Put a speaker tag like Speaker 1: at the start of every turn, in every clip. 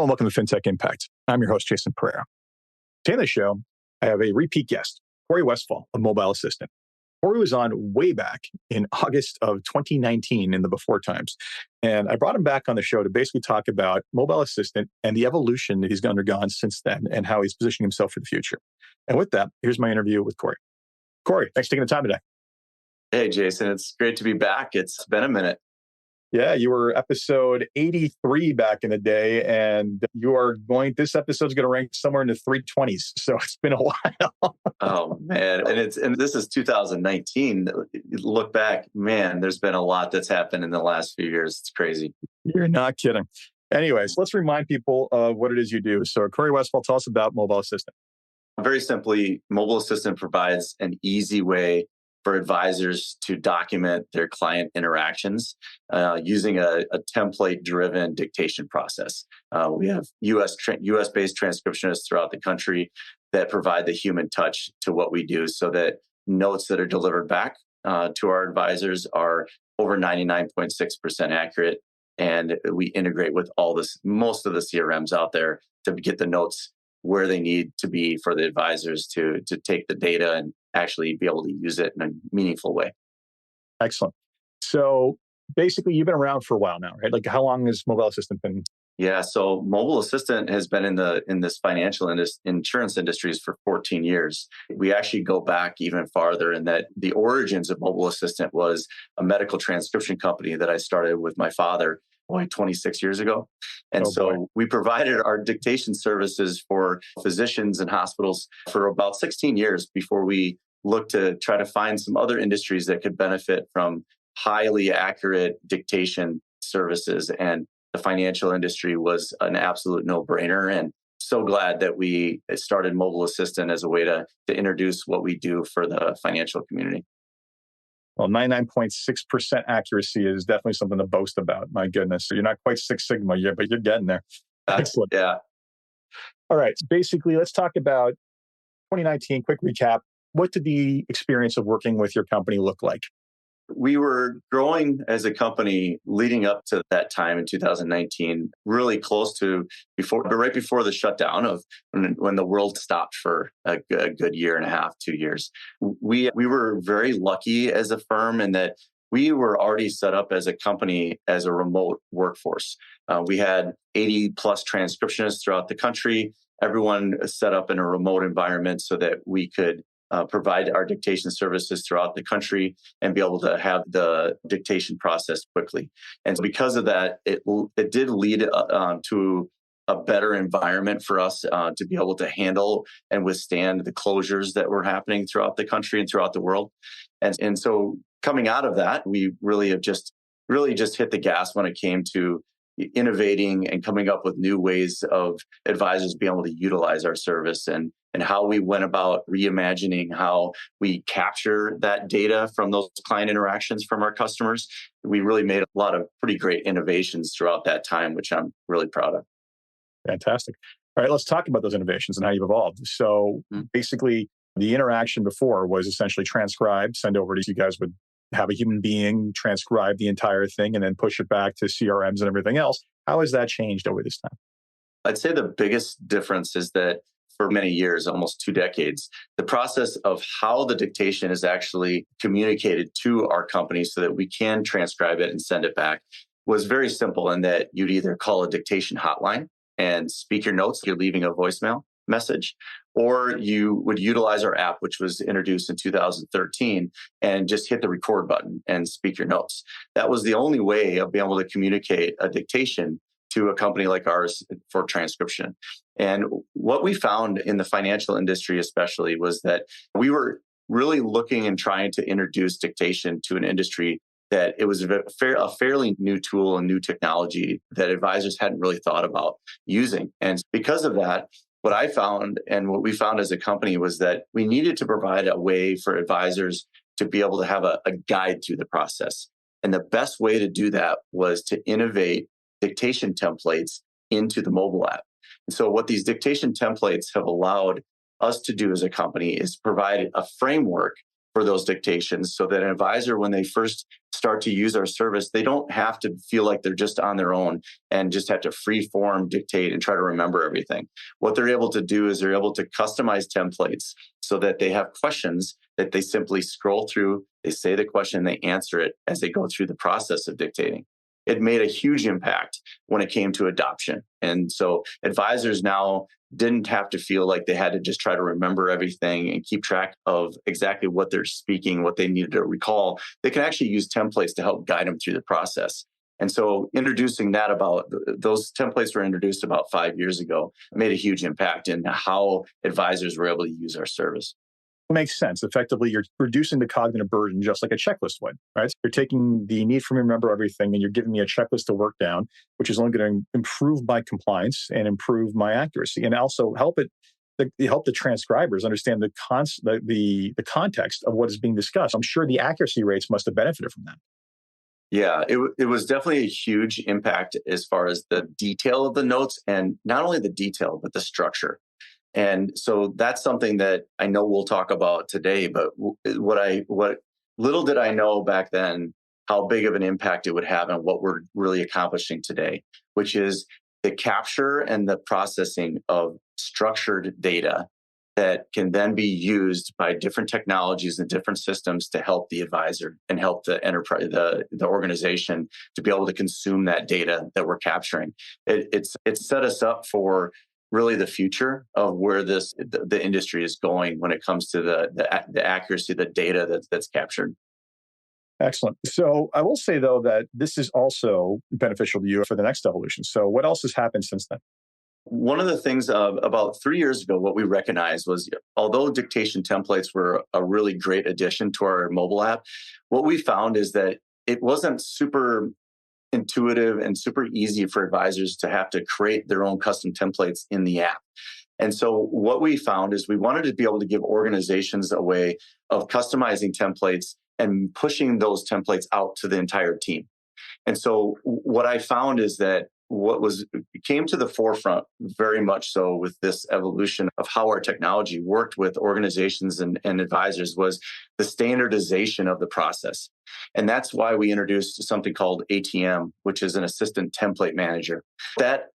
Speaker 1: and welcome to Fintech Impact. I'm your host, Jason Pereira. Today on the show, I have a repeat guest, Corey Westphal of Mobile Assistant. Corey was on way back in August of 2019 in the before times. And I brought him back on the show to basically talk about Mobile Assistant and the evolution that he's undergone since then and how he's positioning himself for the future. And with that, here's my interview with Corey. Corey, thanks for taking the time today.
Speaker 2: Hey, Jason, it's great to be back. It's been a minute.
Speaker 1: Yeah, you were episode 83 back in the day, and this episode's going to rank somewhere in the 320s. So it's been a while.
Speaker 2: Oh, man. And this is 2019. Look back, man, there's been a lot that's happened in the last few years. It's crazy.
Speaker 1: You're not kidding. Anyways, let's remind people of what it is you do. So Corey Westphal, tell us about Mobile Assistant.
Speaker 2: Very simply, Mobile Assistant provides an easy way for advisors to document their client interactions using a template-driven dictation process. We have US-based transcriptionists throughout the country that provide the human touch to what we do so that notes that are delivered back to our advisors are over 99.6% accurate. And we integrate with most of the CRMs out there to get the notes where they need to be for the advisors to take the data and actually be able to use it in a meaningful way. Excellent.
Speaker 1: So basically, you've been around for a while now, right? Like, how long has Mobile Assistant been?
Speaker 2: Yeah, so Mobile Assistant has been in this financial insurance industries for 14 years. We actually go back even farther in that the origins of Mobile Assistant was a transcription company that I started with my father 26 years ago. And we provided our dictation services for physicians and hospitals for about 16 years before we looked to try to find some other industries that could benefit from highly accurate dictation services. And the financial industry was an absolute no-brainer. And so glad that we started Mobile Assistant as a way to introduce what we do for the financial community.
Speaker 1: Well, 99.6% accuracy is definitely something to boast about. My goodness. So you're not quite Six Sigma yet, but you're getting there. Excellent.
Speaker 2: Yeah.
Speaker 1: All right. So basically, let's talk about 2019. Quick recap. What did the experience of working with your company look like?
Speaker 2: We were growing as a company leading up to that time in 2019, really close to right before the shutdown of when the world stopped for a good year and a half, 2 years. We were very lucky as a firm in that we were already set up as a company as a remote workforce. We had 80 plus transcriptionists throughout the country, everyone set up in a remote environment so that we could provide our dictation services throughout the country and be able to have the dictation process quickly. And because of that, it did lead to a better environment for us to be able to handle and withstand the closures that were happening throughout the country and throughout the world. And so coming out of that, we really have just hit the gas when it came to innovating and coming up with new ways of advisors being able to utilize our service and how we went about reimagining how we capture that data from those client interactions from our customers. We really made a lot of pretty great innovations throughout that time, which I'm really proud of.
Speaker 1: Fantastic. All right, let's talk about those innovations and how you've evolved. So basically, the interaction before was essentially transcribe, send over to you guys would have a human being transcribe the entire thing and then push it back to CRMs and everything else. How has that changed over this time?
Speaker 2: I'd say the biggest difference is that for many years, almost 2 decades, the process of how the dictation is actually communicated to our company so that we can transcribe it and send it back was very simple in that you'd either call a dictation hotline and speak your notes, you're leaving a voicemail message, or you would utilize our app, which was introduced in 2013, and just hit the record button and speak your notes. That was the only way of being able to communicate a dictation to a company like ours for transcription. And what we found in the financial industry especially was that we were really looking and trying to introduce dictation to an industry that it was a fairly new tool and new technology that advisors hadn't really thought about using. And because of that, what I found and what we found as a company was that we needed to provide a way for advisors to be able to have a guide through the process. And the best way to do that was to innovate dictation templates into the mobile app. And so what these dictation templates have allowed us to do as a company is provide a framework for those dictations so that an advisor, when they first start to use our service, they don't have to feel like they're just on their own and just have to free form dictate and try to remember everything. What they're able to do is they're able to customize templates so that they have questions that they simply scroll through, they say the question, they answer it as they go through the process of dictating. It made a huge impact when it came to adoption. And so advisors now didn't have to feel like they had to just try to remember everything and keep track of exactly what they're speaking, what they needed to recall. They can actually use templates to help guide them through the process. And so introducing that those templates were introduced about 5 years ago, made a huge impact in how advisors were able to use our service.
Speaker 1: It makes sense. Effectively, you're reducing the cognitive burden just like a checklist would, right? So you're taking the need for me to remember everything and you're giving me a checklist to work down, which is only going to improve my compliance and improve my accuracy and also help the transcribers understand the context of what is being discussed. I'm sure the accuracy rates must have benefited from that.
Speaker 2: Yeah, it was definitely a huge impact as far as the detail of the notes, and not only the detail, but the structure. And so that's something that I know we'll talk about today, but what little did I know back then how big of an impact it would have on what we're really accomplishing today, which is the capture and the processing of structured data that can then be used by different technologies and different systems to help the advisor and help the enterprise, the organization to be able to consume that data that we're capturing. It's set us up for really the future of where the industry is going when it comes to the accuracy of the data that's captured.
Speaker 1: Excellent. So I will say, though, that this is also beneficial to you for the next evolution. So what else has happened since then?
Speaker 2: One of the things about 3 years ago, what we recognized was, although dictation templates were a really great addition to our mobile app, what we found is that it wasn't super intuitive and super easy for advisors to have to create their own custom templates in the app. And so what we found is we wanted to be able to give organizations a way of customizing templates and pushing those templates out to the entire team. And so what I found is that came to the forefront very much so with this evolution of how our technology worked with organizations and advisors was the standardization of the process. And that's why we introduced something called ATM, which is an assistant template manager. That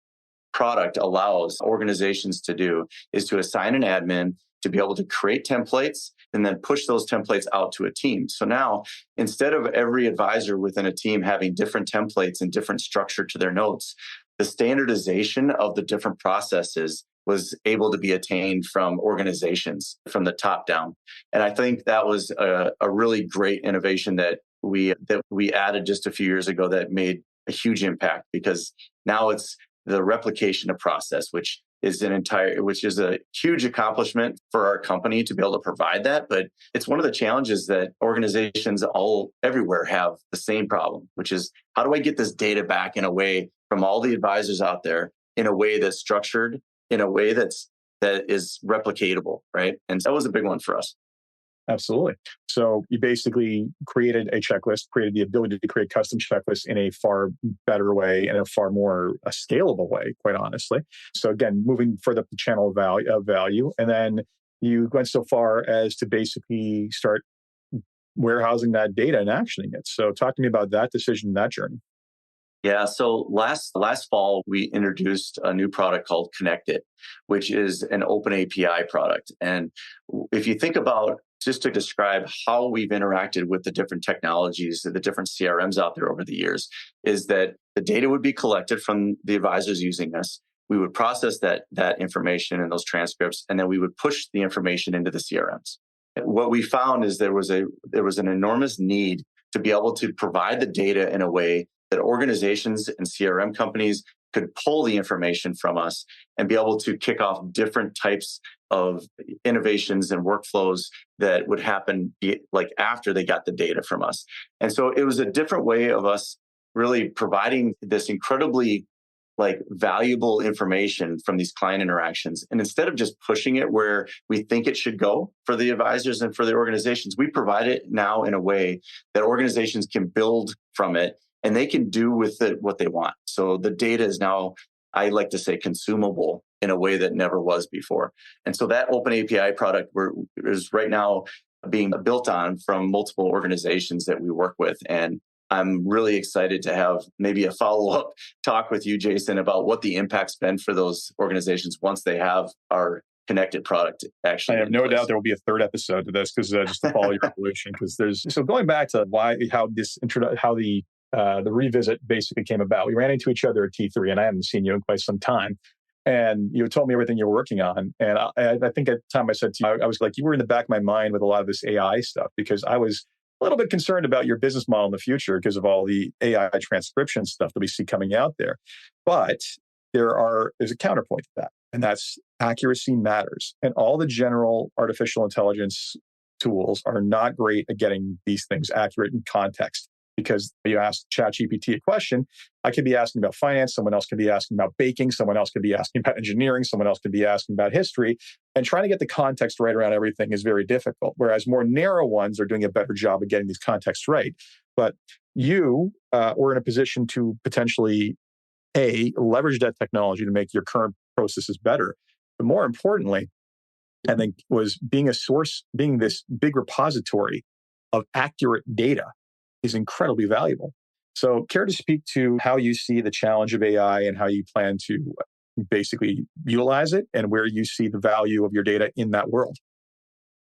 Speaker 2: product allows organizations to do is to assign an admin to be able to create templates and then push those templates out to a team. So now, instead of every advisor within a team having different templates and different structure to their notes, the standardization of the different processes was able to be attained from organizations from the top down. And I think that was a really great innovation that we added just a few years ago that made a huge impact, because now it's the replication of process, which is a huge accomplishment for our company to be able to provide that. But it's one of the challenges that organizations everywhere have the same problem, which is how do I get this data back in a way from all the advisors out there in a way that's structured, in a way that is replicatable, right? And that was a big one for us.
Speaker 1: Absolutely. So you basically created a checklist, created the ability to create custom checklists in a far better way and a far more scalable way, quite honestly. So again, moving further up the channel of value. And then you went so far as to basically start warehousing that data and actioning it. So talk to me about that decision, that journey.
Speaker 2: Yeah, so last fall, we introduced a new product called Connect It, which is an open API product. And if you think about, just to describe how we've interacted with the different technologies, the different CRMs out there over the years, is that the data would be collected from the advisors using us. We would process that information and those transcripts, and then we would push the information into the CRMs. What we found is there was an enormous need to be able to provide the data in a way that organizations and CRM companies could pull the information from us and be able to kick off different types of innovations and workflows that would happen like after they got the data from us. And so it was a different way of us really providing this incredibly valuable information from these client interactions. And instead of just pushing it where we think it should go for the advisors and for the organizations, we provide it now in a way that organizations can build from it and they can do with it what they want. So the data is now, I like to say, consumable in a way that never was before. And so that open API product is right now being built on from multiple organizations that we work with. And I'm really excited to have maybe a follow-up talk with you, Jason, about what the impact's been for those organizations once they have our connected product actually.
Speaker 1: I have no doubt there will be a third episode to this because just to follow your evolution. Because so going back to how the revisit basically came about. We ran into each other at T3, and I haven't seen you in quite some time. And you told me everything you were working on. And I think at the time I said to you, I was like, you were in the back of my mind with a lot of this AI stuff because I was a little bit concerned about your business model in the future because of all the AI transcription stuff that we see coming out there. But there's a counterpoint to that, and that's accuracy matters. And all the general artificial intelligence tools are not great at getting these things accurate in context. Because you ask ChatGPT a question, I could be asking about finance, someone else could be asking about baking, someone else could be asking about engineering, someone else could be asking about history. And trying to get the context right around everything is very difficult, whereas more narrow ones are doing a better job of getting these contexts right. But you were in a position to potentially, leverage that technology to make your current processes better. But more importantly, I think was being this big repository of accurate data is incredibly valuable. So care to speak to how you see the challenge of AI and how you plan to basically utilize it and where you see the value of your data in that world?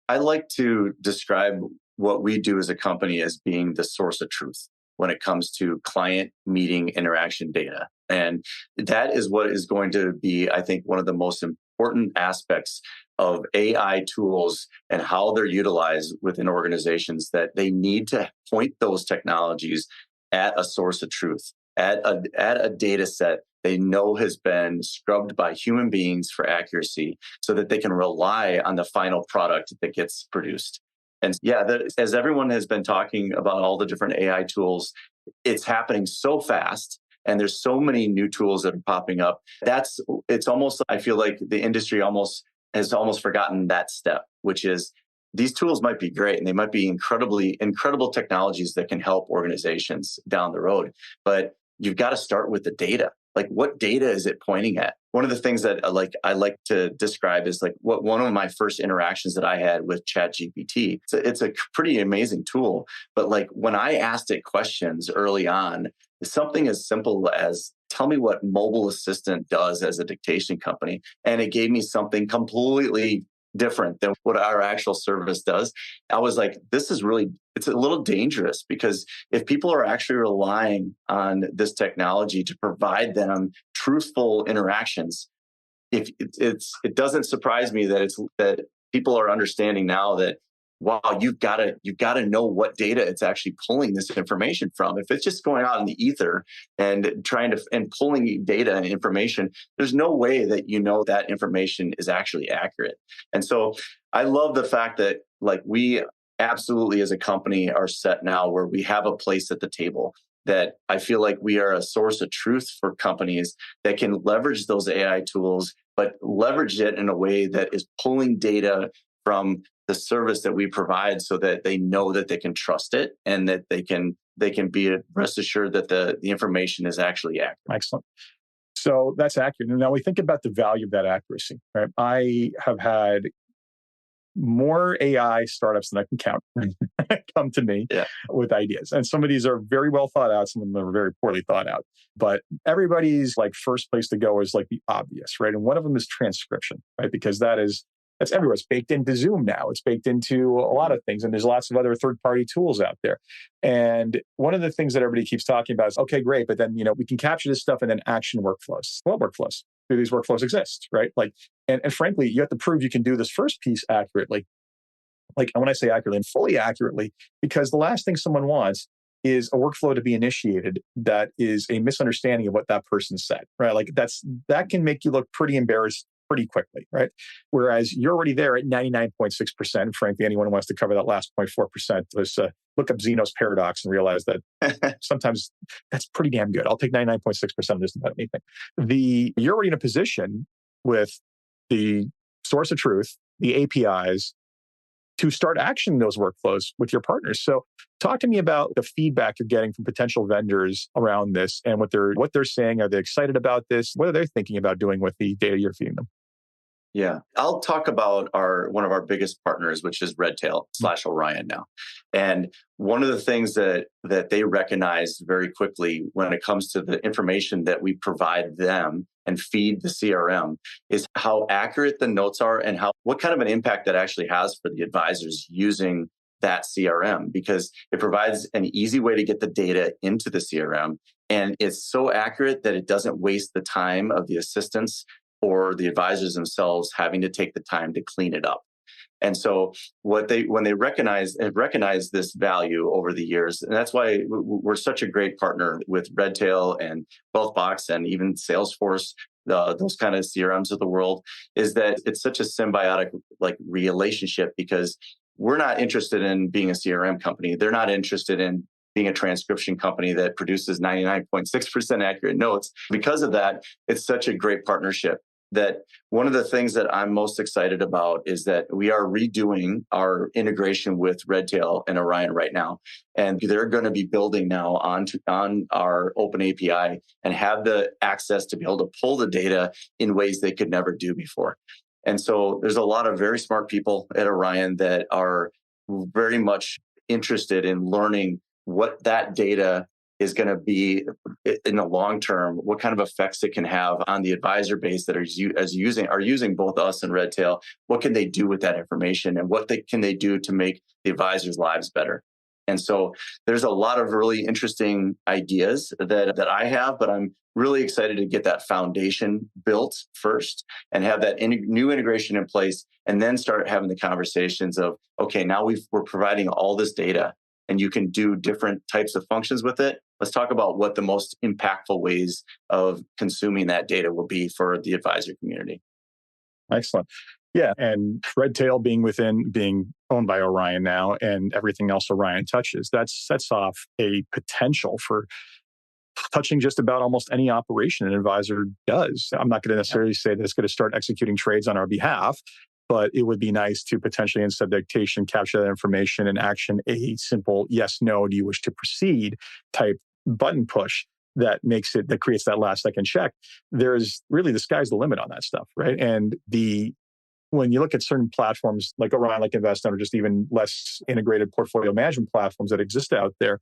Speaker 2: I like to describe what we do as a company as being the source of truth when it comes to client meeting interaction data. And that is what is going to be, I think, one of the most important aspects of AI tools and how they're utilized within organizations, that they need to point those technologies at a source of truth, at a data set they know has been scrubbed by human beings for accuracy so that they can rely on the final product that gets produced. And as everyone has been talking about all the different AI tools, it's happening so fast. And there's so many new tools that are popping up. It's almost, I feel like the industry has almost forgotten that step, which is these tools might be great and they might be incredible technologies that can help organizations down the road. But you've got to start with the data. Like, what data is it pointing at? One of the things that I like to describe is like one of my first interactions that I had with ChatGPT. It's a pretty amazing tool. But like when I asked it questions early on, something as simple as tell me what mobile assistant does as a dictation company. And it gave me something completely different than what our actual service does. I was like, it's a little dangerous because if people are actually relying on this technology to provide them truthful interactions, it doesn't surprise me that people are understanding now that, wow, you've got to know what data it's actually pulling this information from. If it's just going out in the ether and pulling data and information, there's no way that that information is actually accurate. And so I love the fact that like we absolutely as a company are set now where we have a place at the table, that I feel like we are a source of truth for companies that can leverage those AI tools, but leverage it in a way that is pulling data from the service that we provide so that they know that they can trust it and that they can be rest assured that the information is actually accurate.
Speaker 1: Excellent. So that's accurate. And now we think about the value of that accuracy, right? I have had more AI startups than I can count come to me with ideas. And some of these are very well thought out. Some of them are very poorly thought out. But everybody's like first place to go is like the obvious, right? And one of them is transcription, right? Because that's everywhere. It's baked into Zoom now. It's baked into a lot of things. And there's lots of other third-party tools out there. And one of the things that everybody keeps talking about is, okay, great, but then, we can capture this stuff and then action workflows. What workflows? Do these workflows exist, right? Like, and frankly, you have to prove you can do this first piece accurately. Like, when I say accurately and fully accurately, because the last thing someone wants is a workflow to be initiated that is a misunderstanding of what that person said, right? Like that can make you look pretty embarrassed pretty quickly, right? Whereas you're already there at 99.6%. Frankly, anyone who wants to cover that last 0.4%, let's look up Zeno's paradox and realize that sometimes that's pretty damn good. I'll take 99.6% of just about anything. You're already in a position with the source of truth, the APIs, to start actioning those workflows with your partners. So talk to me about the feedback you're getting from potential vendors around this and what they're saying. Are they excited about this? What are they thinking about doing with the data you're feeding them?
Speaker 2: Yeah. I'll talk about one of our biggest partners, which is Redtail/Orion now. And one of the things that they recognize very quickly when it comes to the information that we provide them and feed the CRM is how accurate the notes are and what kind of an impact that actually has for the advisors using that CRM, because it provides an easy way to get the data into the CRM. And it's so accurate that it doesn't waste the time of the assistants or the advisors themselves having to take the time to clean it up. And so when they have recognized this value over the years, and that's why we're such a great partner with Redtail and Wealthbox and even Salesforce, those kind of CRMs of the world, is that it's such a symbiotic relationship, because we're not interested in being a CRM company. They're not interested in being a transcription company that produces 99.6% accurate notes. Because of that, it's such a great partnership. That one of the things that I'm most excited about is that we are redoing our integration with Redtail and Orion right now. And they're going to be building now on our open API and have the access to be able to pull the data in ways they could never do before. And so there's a lot of very smart people at Orion that are very much interested in learning what that data is going to be in the long term, what kind of effects it can have on the advisor base that are using both us and Redtail. What can they do with that information, and can they do to make the advisors' lives better? And so there's a lot of really interesting ideas that I have, but I'm really excited to get that foundation built first and have that new integration in place, and then start having the conversations of, okay, now we're providing all this data and you can do different types of functions with it. Let's talk about what the most impactful ways of consuming that data will be for the advisor community.
Speaker 1: Excellent. Yeah. And Redtail being owned by Orion now, and everything else Orion touches, that sets off a potential for touching just about almost any operation an advisor does. I'm not going to necessarily say that it's going to start executing trades on our behalf, but it would be nice to potentially, instead of dictation, capture that information and action a simple yes, no, do you wish to proceed type button push that creates that last second check. There's really, the sky's the limit on that stuff, right? And when you look at certain platforms like Orion, like InvestNet, or just even less integrated portfolio management platforms that exist out there,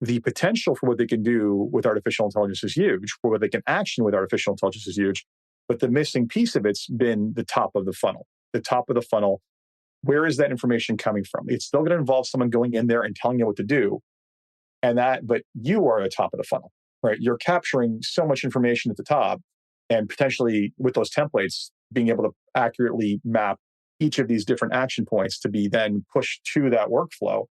Speaker 1: the potential for what they can do with artificial intelligence is huge, for what they can action with artificial intelligence is huge. But the missing piece of it's been the top of the funnel. The top of the funnel, where is that information coming from? It's still going to involve someone going in there and telling you what to do. But you are at the top of the funnel, right? You're capturing so much information at the top, and potentially with those templates, being able to accurately map each of these different action points to be then pushed to that workflow.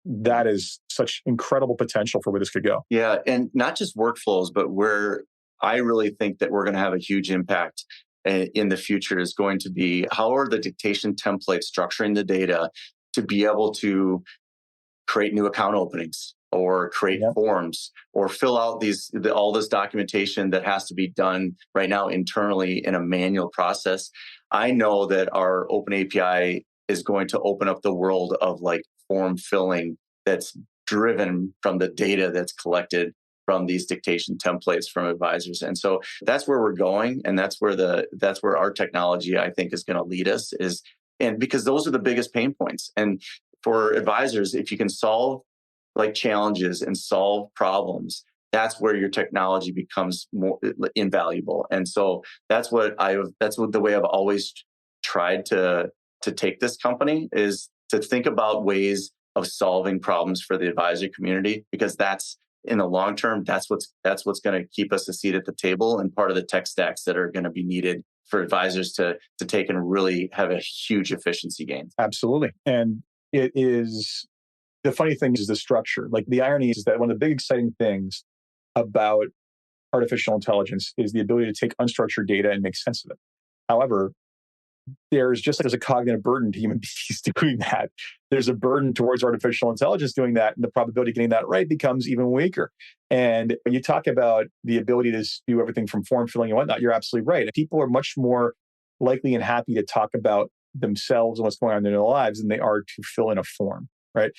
Speaker 1: That is such incredible potential for where this could go.
Speaker 2: Yeah. And not just workflows, but where I really think that we're going to have a huge impact in the future is going to be, how are the dictation templates structuring the data to be able to create new account openings, or create forms, or fill out all this documentation that has to be done right now internally in a manual process. I know that our open API is going to open up the world of form filling that's driven from the data that's collected from these dictation templates from advisors. And so that's where we're going. And that's where our technology, I think, is going to lead us, and because those are the biggest pain points. And for advisors, if you can solve challenges and solve problems, that's where your technology becomes more invaluable. And so that's the way I've always tried to take this company, is to think about ways of solving problems for the advisor community, because that's, in the long term, that's what's going to keep us a seat at the table, and part of the tech stacks that are going to be needed for advisors to take and really have a huge efficiency gain.
Speaker 1: Absolutely. And it is, the funny thing is the structure. The irony is that one of the big exciting things about artificial intelligence is the ability to take unstructured data and make sense of it. However, there's a cognitive burden to human beings doing that. There's a burden towards artificial intelligence doing that, and the probability of getting that right becomes even weaker. And when you talk about the ability to do everything from form filling and whatnot, you're absolutely right. People are much more likely and happy to talk about themselves and what's going on in their lives than they are to fill in a form. right?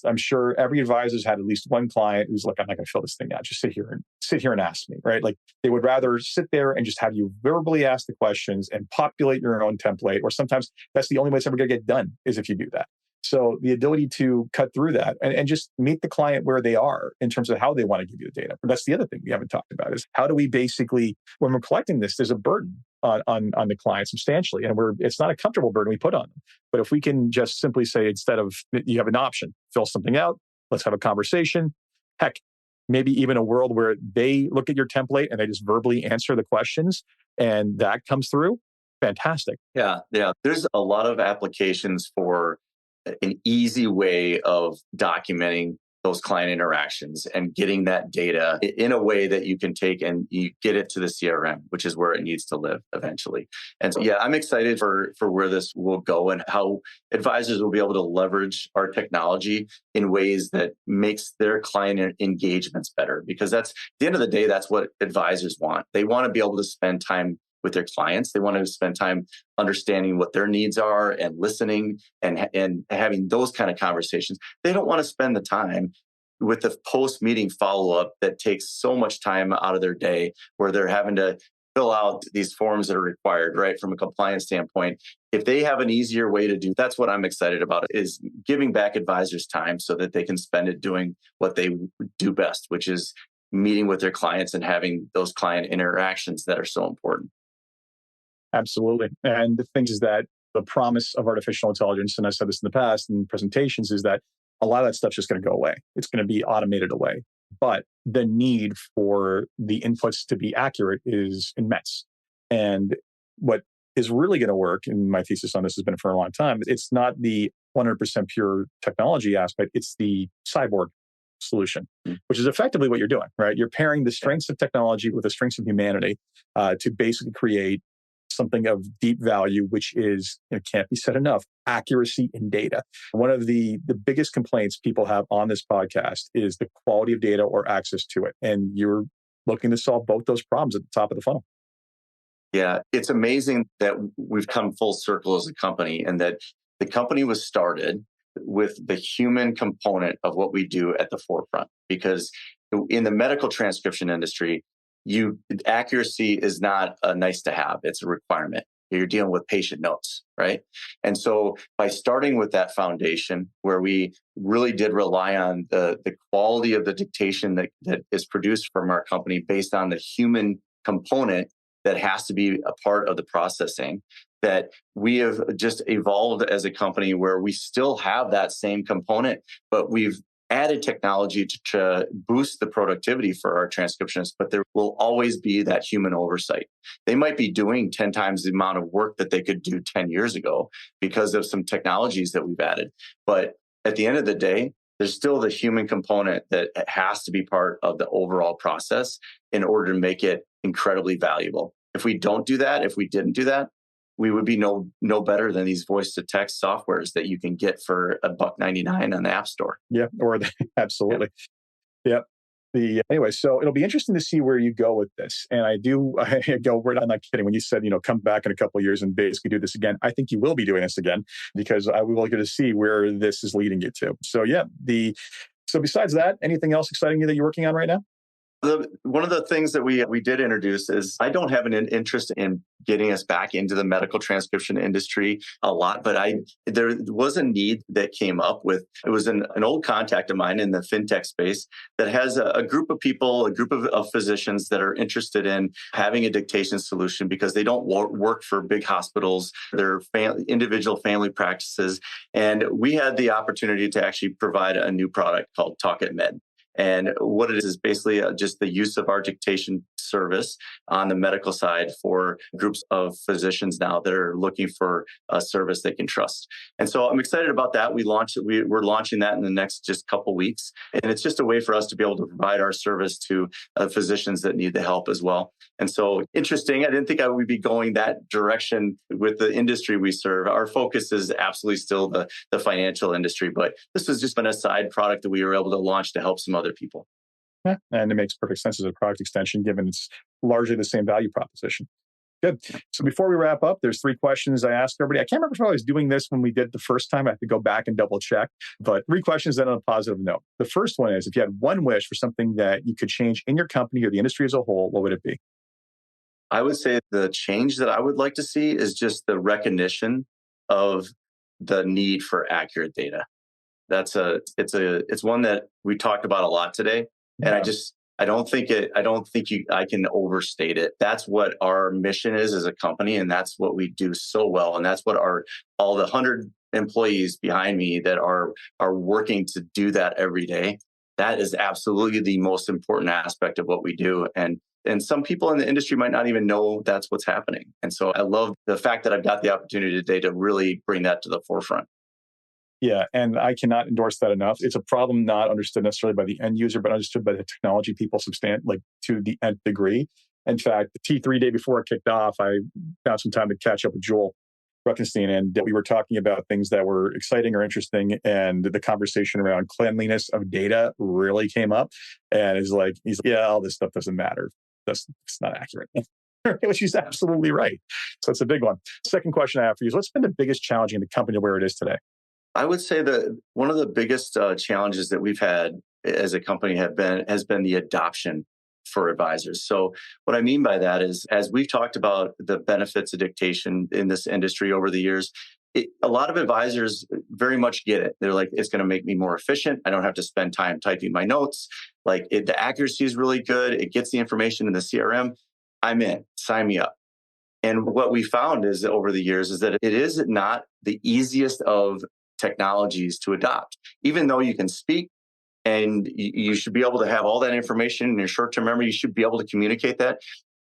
Speaker 1: I'm sure every advisor's had at least one client who's like, I'm not going to fill this thing out. Just sit here and ask me, right? Like they would rather sit there and just have you verbally ask the questions and populate your own template. Or sometimes that's the only way it's ever going to get done is if you do that. So the ability to cut through that and just meet the client where they are in terms of how they want to give you the data. But that's the other thing we haven't talked about is how do we basically, when we're collecting this, there's a burden on the client substantially. And it's not a comfortable burden we put on them. But if we can just simply say, instead of you have an option, fill something out, let's have a conversation. Heck, maybe even a world where they look at your template and they just verbally answer the questions and that comes through. Fantastic.
Speaker 2: Yeah. There's a lot of applications for an easy way of documenting those client interactions and getting that data in a way that you can take and you get it to the CRM, which is where it needs to live eventually. And so, I'm excited for where this will go and how advisors will be able to leverage our technology in ways that makes their client engagements better. Because that's, at the end of the day, that's what advisors want. They want to be able to spend time with their clients. They want to spend time understanding what their needs are and listening and having those kind of conversations. They don't want to spend the time with the post-meeting follow-up that takes so much time out of their day where they're having to fill out these forms that are required, right? From a compliance standpoint. If they have an easier way to do, that's what I'm excited about, is giving back advisors time so that they can spend it doing what they do best, which is meeting with their clients and having those client interactions that are so important.
Speaker 1: Absolutely. And the thing is that the promise of artificial intelligence, and I've said this in the past in presentations, is that a lot of that stuff's just going to go away. It's going to be automated away. But the need for the inputs to be accurate is immense. And what is really going to work, and my thesis on this has been for a long time, it's not the 100% pure technology aspect, it's the cyborg solution, which is effectively what you're doing, right? You're pairing the strengths of technology with the strengths of humanity to basically create something of deep value, which is, it can't be said enough, accuracy in data. One of the biggest complaints people have on this podcast is the quality of data or access to it. And you're looking to solve both those problems at the top of the funnel.
Speaker 2: Yeah, it's amazing that we've come full circle as a company and that the company was started with the human component of what we do at the forefront. Because in the medical transcription industry, accuracy is not a nice to have, it's a requirement. You're dealing with patient notes, right? And so by starting with that foundation where we really did rely on the quality of the dictation that is produced from our company based on the human component that has to be a part of the processing, that we have just evolved as a company where we still have that same component, but we've added technology to boost the productivity for our transcriptionists, but there will always be that human oversight. They might be doing 10 times the amount of work that they could do 10 years ago because of some technologies that we've added. But at the end of the day, there's still the human component that has to be part of the overall process in order to make it incredibly valuable. If we didn't do that, we would be no better than these voice to text softwares that you can get for $1.99 on the App Store.
Speaker 1: Yeah, absolutely. Yeah. Anyway, so it'll be interesting to see where you go with this. And I'm not kidding. When you said, come back in a couple of years and basically do this again, I think you will be doing this again because I will get to see where this is leading you to. So so besides that, anything else exciting that you're working on right now?
Speaker 2: One of the things that we did introduce is I don't have an interest in getting us back into the medical transcription industry a lot, but there was a need that came up with, it was an old contact of mine in the fintech space that has a group of people, a group of physicians that are interested in having a dictation solution because they don't work for big hospitals, they're individual family practices. And we had the opportunity to actually provide a new product called Talk It Med. And what it is basically just the use of our dictation service on the medical side for groups of physicians now that are looking for a service they can trust. And so I'm excited about that. We're launching that in the next just couple weeks. And it's just a way for us to be able to provide our service to physicians that need the help as well. And so interesting. I didn't think I would be going that direction with the industry we serve. Our focus is absolutely still the financial industry, but this has just been a side product that we were able to launch to help some other people.
Speaker 1: Yeah, and it makes perfect sense as a product extension, given it's largely the same value proposition. Good. So before we wrap up, there's 3 questions I asked everybody. I can't remember if I was doing this when we did it the first time. I have to go back and double check. But 3 questions then on a positive note. The first one is, if you had one wish for something that you could change in your company or the industry as a whole, what would it be?
Speaker 2: I would say the change that I would like to see is just the recognition of the need for accurate data. It's one that we talked about a lot today. And
Speaker 1: Yeah.
Speaker 2: I can overstate it. That's what our mission is as a company. And that's what we do so well. And that's what all the 100 employees behind me that are working to do that every day. That is absolutely the most important aspect of what we do. And some people in the industry might not even know that's what's happening. And so I love the fact that I've got the opportunity today to really bring that to the forefront.
Speaker 1: Yeah, and I cannot endorse that enough. It's a problem not understood necessarily by the end user, but understood by the technology people to the nth degree. In fact, the T3 day before it kicked off, I found some time to catch up with Joel Ruckenstein, and we were talking about things that were exciting or interesting, and the conversation around cleanliness of data really came up. And he's like, yeah, all this stuff doesn't matter. It's not accurate. Which he's absolutely right. So it's a big one. Second question I have for you is, what's been the biggest challenge in the company to where it is today?
Speaker 2: I would say that one of the biggest challenges that we've had as a company has been the adoption for advisors. So what I mean by that is, as we've talked about the benefits of dictation in this industry over the years, a lot of advisors very much get it. They're like, it's going to make me more efficient. I don't have to spend time typing my notes. The accuracy is really good. It gets the information in the CRM. I'm in. Sign me up. And what we found is over the years is that it is not the easiest of technologies to adopt. Even though you can speak and you should be able to have all that information in your short-term memory, you should be able to communicate that.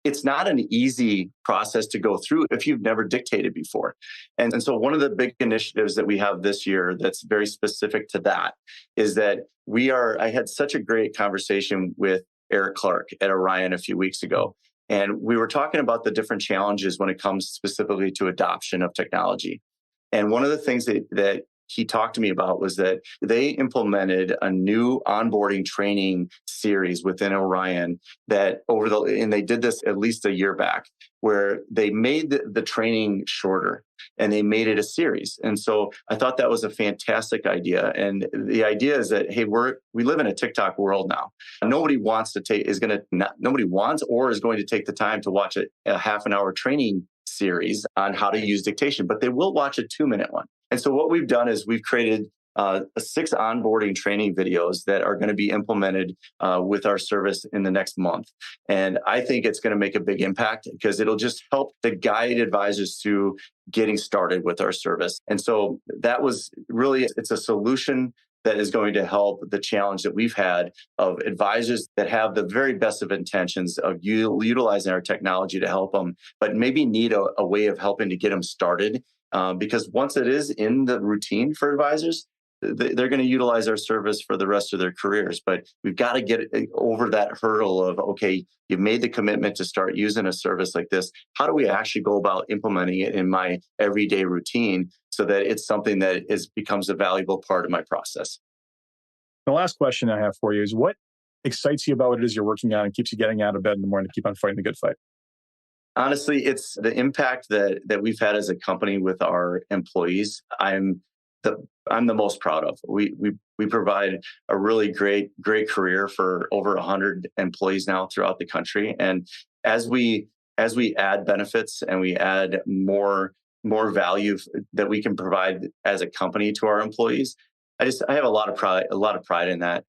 Speaker 2: It's not an easy process to go through if you've never dictated before. And so one of the big initiatives that we have this year that's very specific to that is that I had such a great conversation with Eric Clark at Orion a few weeks ago. And we were talking about the different challenges when it comes specifically to adoption of technology. And one of the things that he talked to me about was that they implemented a new onboarding training series within Orion and they did this at least a year back, where they made the training shorter and they made it a series. And so I thought that was a fantastic idea. And the idea is that, hey, we live in a TikTok world now. Nobody wants or is going to take the time to watch a half an hour training series on how to use dictation, but they will watch a 2-minute one. And so what we've done is we've created 6 onboarding training videos that are going to be implemented with our service in the next month. And I think it's going to make a big impact because it'll just help to guide advisors through getting started with our service. And so it's a solution that is going to help the challenge that we've had of advisors that have the very best of intentions of utilizing our technology to help them, but maybe need a way of helping to get them started. Because once it is in the routine for advisors, they're going to utilize our service for the rest of their careers. But we've got to get over that hurdle of, okay, you've made the commitment to start using a service like this. How do we actually go about implementing it in my everyday routine so that it's something that becomes a valuable part of my process?
Speaker 1: The last question I have for you is, what excites you about what it is you're working on and keeps you getting out of bed in the morning to keep on fighting the good fight?
Speaker 2: Honestly, it's the impact that we've had as a company with our employees. I'm the most proud of. We provide a really great career for over 100 employees now throughout the country. And as we add benefits and we add more value that we can provide as a company to our employees, I have a lot of pride in that.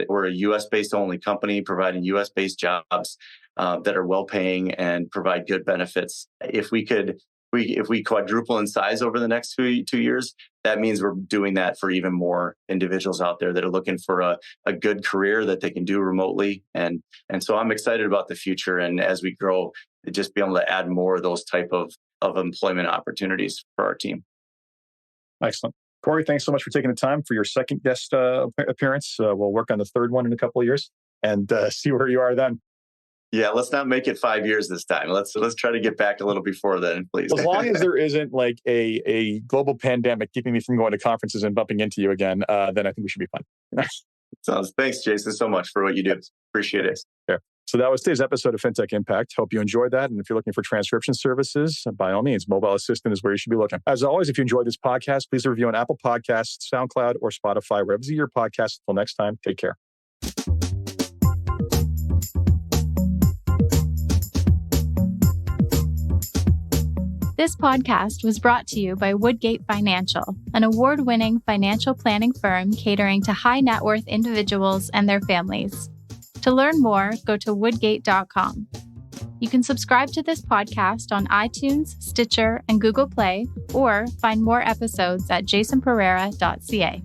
Speaker 2: We're a U.S. based only company providing U.S. based jobs that are well paying and provide good benefits. If we quadruple in size over the next 2 years, that means we're doing that for even more individuals out there that are looking for a good career that they can do remotely. And so I'm excited about the future. And as we grow, just be able to add more of those type of employment opportunities for our team.
Speaker 1: Excellent. Corey, thanks so much for taking the time for your second guest appearance. We'll work on the third one in a couple of years and see where you are then.
Speaker 2: Yeah, let's not make it 5 years this time. Let's try to get back a little before then, please.
Speaker 1: As long as there isn't like a global pandemic keeping me from going to conferences and bumping into you again, then I think we should be fine.
Speaker 2: Thanks, Jason, so much for what you do. Appreciate it.
Speaker 1: Sure. So that was today's episode of Fintech Impact. Hope you enjoyed that. And if you're looking for transcription services, by all means, Mobile Assistant is where you should be looking. As always, if you enjoyed this podcast, please review on Apple Podcasts, SoundCloud, or Spotify, wherever you your podcast. Until next time, take care.
Speaker 3: This podcast was brought to you by Woodgate Financial, an award-winning financial planning firm catering to high net worth individuals and their families. To learn more, go to woodgate.com. You can subscribe to this podcast on iTunes, Stitcher, and Google Play, or find more episodes at jasonpereira.ca.